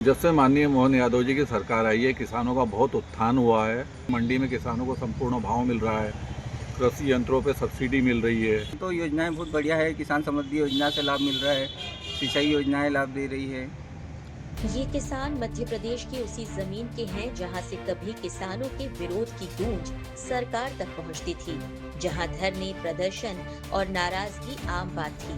जब से माननीय मोहन यादव जी की सरकार आई है, किसानों का बहुत उत्थान हुआ है। मंडी में किसानों को संपूर्ण भाव मिल रहा है, कृषि यंत्रों पे सब्सिडी मिल रही है। तो योजनाएं बहुत बढ़िया है। किसान समृद्धि योजना से लाभ मिल रहा है, सिंचाई योजनाएं लाभ दे रही है। ये किसान मध्य प्रदेश की उसी जमीन के हैं जहां से कभी किसानों के विरोध की गूंज सरकार तक पहुंचती थी, जहां धरने, प्रदर्शन और नाराजगी आम बात थी।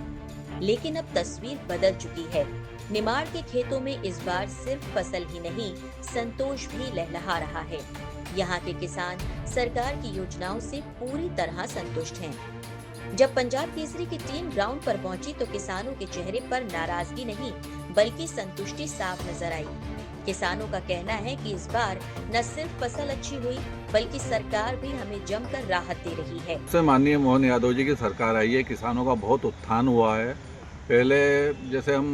लेकिन अब तस्वीर बदल चुकी है। निमाड़ के खेतों में इस बार सिर्फ फसल ही नहीं, संतोष भी लहलहा रहा है। यहाँ के किसान सरकार की योजनाओं से पूरी तरह संतुष्ट हैं। जब पंजाब केसरी की टीम ग्राउंड पर पहुंची तो किसानों के चेहरे पर नाराजगी नहीं बल्कि संतुष्टि साफ नजर आई। किसानों का कहना है कि इस बार न सिर्फ फसल अच्छी हुई बल्कि सरकार भी हमें जमकर राहत दे रही है। जब से माननीय मोहन यादव जी की सरकार आई है, किसानों का बहुत उत्थान हुआ है। पहले जैसे हम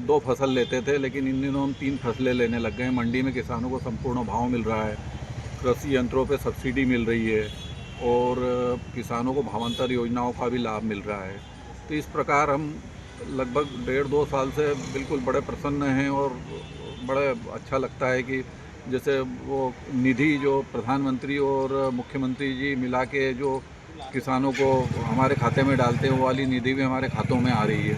2 फसल लेते थे, लेकिन इन दिनों हम 3 फसलें लेने लग गए हैं। मंडी में किसानों को संपूर्ण भाव मिल रहा है, कृषि यंत्रों पे सब्सिडी मिल रही है और किसानों को भावांतर योजनाओं का भी लाभ मिल रहा है। तो इस प्रकार हम लगभग 1.5-2 साल से बिल्कुल बड़े प्रसन्न हैं और बड़े अच्छा लगता है कि जैसे वो निधि जो प्रधानमंत्री और मुख्यमंत्री जी मिला के जो किसानों को हमारे खाते में डालते हैं, वो वाली निधि भी हमारे खातों में आ रही है।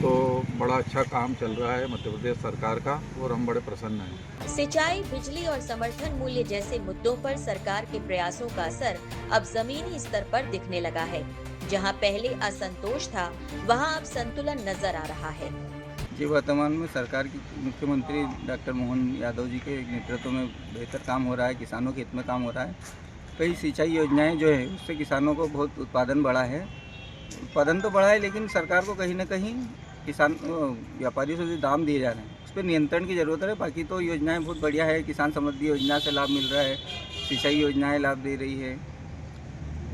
तो बड़ा अच्छा काम चल रहा है मध्य प्रदेश सरकार का और हम बड़े प्रसन्न हैं। सिंचाई, बिजली और समर्थन मूल्य जैसे मुद्दों पर सरकार के प्रयासों का असर अब जमीनी स्तर पर दिखने लगा है। जहां पहले असंतोष था, वहां अब संतुलन नजर आ रहा है। जी, वर्तमान में सरकार की मुख्यमंत्री डॉक्टर मोहन यादव जी के नेतृत्व में बेहतर काम हो रहा है, किसानों के हित में काम हो रहा है। कई सिंचाई योजनाएं जो है उससे किसानों को बहुत उत्पादन बढ़ा है। उत्पादन तो बढ़ा है, लेकिन सरकार को कहीं ना कहीं किसान व्यापारियों से जो दाम दिए जा रहे हैं उस पर नियंत्रण की ज़रूरत है। बाकी तो योजनाएं बहुत बढ़िया है। किसान समृद्धि योजना से लाभ मिल रहा है, सिंचाई योजनाएं लाभ दे रही है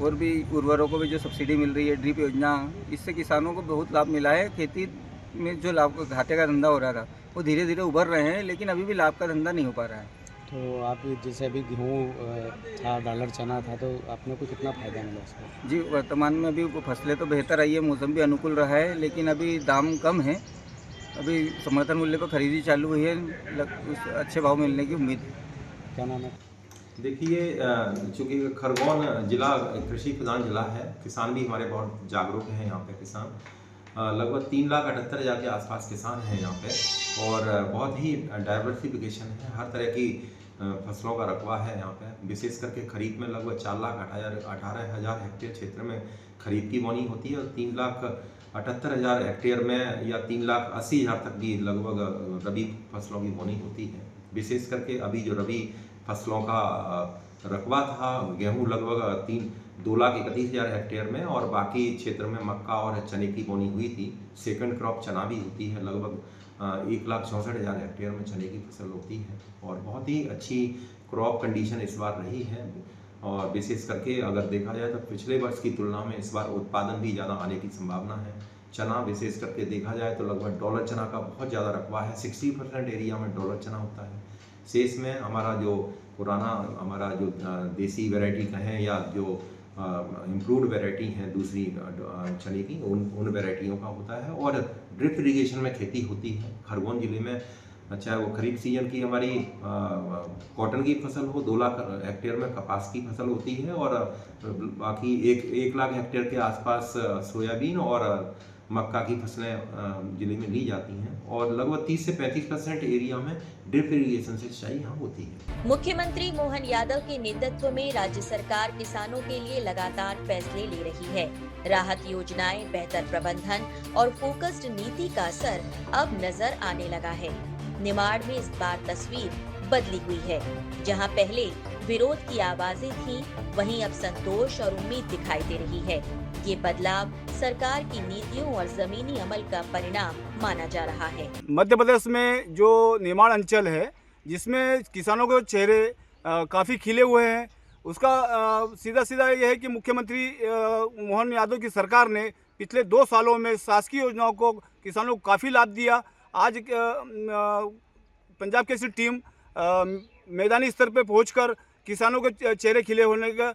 और भी उर्वरकों को भी जो सब्सिडी मिल रही है, ड्रिप योजना, इससे किसानों को बहुत लाभ मिला है। खेती में जो लाभ घाटे का धंधा हो रहा था वो धीरे धीरे उभर रहे हैं, लेकिन अभी भी लाभ का धंधा नहीं हो पा रहा है। तो आप जैसे अभी गेहूँ था, डालर चना था, तो आपने को कितना फ़ायदा मिला उसमें? जी, वर्तमान में अभी फसलें तो बेहतर आई है, मौसम भी अनुकूल रहा है, लेकिन अभी दाम कम है। अभी समर्थन मूल्य पर खरीदी चालू हुई है, अच्छे भाव मिलने की उम्मीद है। क्या नाम है? देखिए, चूँकि खरगोन जिला कृषि प्रधान जिला है, किसान भी हमारे बहुत जागरूक हैं यहाँ पे। किसान लगभग 3,78,000 के आसपास किसान हैं यहाँ पे और बहुत ही डाइवर्सिफिकेशन है। हर तरह की फसलों का रकबा है यहाँ पे। विशेष करके खरीफ में लगभग 4,18,000 हेक्टेयर क्षेत्र में खरीफ की बोनी होती है और 3,78,000 हेक्टेयर में या 3,80,000 तक भी लगभग रबी फसलों की बोनी होती है। विशेष करके अभी जो रबी फसलों का रकबा था, गेहूँ लगभग 2,31,000 हेक्टेयर में और बाकी क्षेत्र में मक्का और चने की बोनी हुई थी। सेकंड क्रॉप चना भी होती है, लगभग 1,64,000 हेक्टेयर में चने की फसल होती है और बहुत ही अच्छी क्रॉप कंडीशन इस बार रही है। और विशेष करके अगर देखा जाए तो पिछले वर्ष की तुलना में इस बार उत्पादन भी ज़्यादा आने की संभावना है। चना विशेष करके देखा जाए तो लगभग डॉलर चना का बहुत ज़्यादा रकबा है। 60% एरिया में डॉलर चना होता है। शेष में हमारा जो पुराना हमारा जो देसी वैरायटी कहें या जो इम्प्रूव्ड वैरायटी हैं दूसरी चने की, उन वैरायटियों का होता है और ड्रिप इरिगेशन में खेती होती है। खरगोन जिले में चाहे वो खरीफ सीजन की हमारी कॉटन की फसल हो, 2 लाख हेक्टेयर में कपास की फसल होती है और बाकी 1 लाख हेक्टेयर के आसपास सोयाबीन और मक्का की फसलें जिले में ली जाती हैं और लगभग 30 से 35% एरिया में ड्रिप इरिगेशन से सिंचाई यहाँ होती है। मुख्यमंत्री मोहन यादव के नेतृत्व में राज्य सरकार किसानों के लिए लगातार फैसले ले रही है। राहत योजनाएं, बेहतर प्रबंधन और फोकस्ड नीति का असर अब नजर आने लगा है। निमाड़ में इस बार तस्वीर बदली हुई है। जहां पहले विरोध की आवाजें थीं, वहीं अब संतोष और उम्मीद दिखाई दे रही है। ये बदलाव सरकार की नीतियों और जमीनी अमल का परिणाम माना जा रहा है। मध्य प्रदेश में जो निमाड़ अंचल है, जिसमें किसानों के चेहरे काफ़ी खिले हुए हैं, उसका सीधा सीधा यह है कि मुख्यमंत्री मोहन यादव की सरकार ने पिछले 2 सालों में शासकीय योजनाओं को किसानों को काफ़ी लाभ दिया। आज पंजाब केसरी टीम मैदानी स्तर पर पहुंचकर किसानों के चेहरे खिले होने का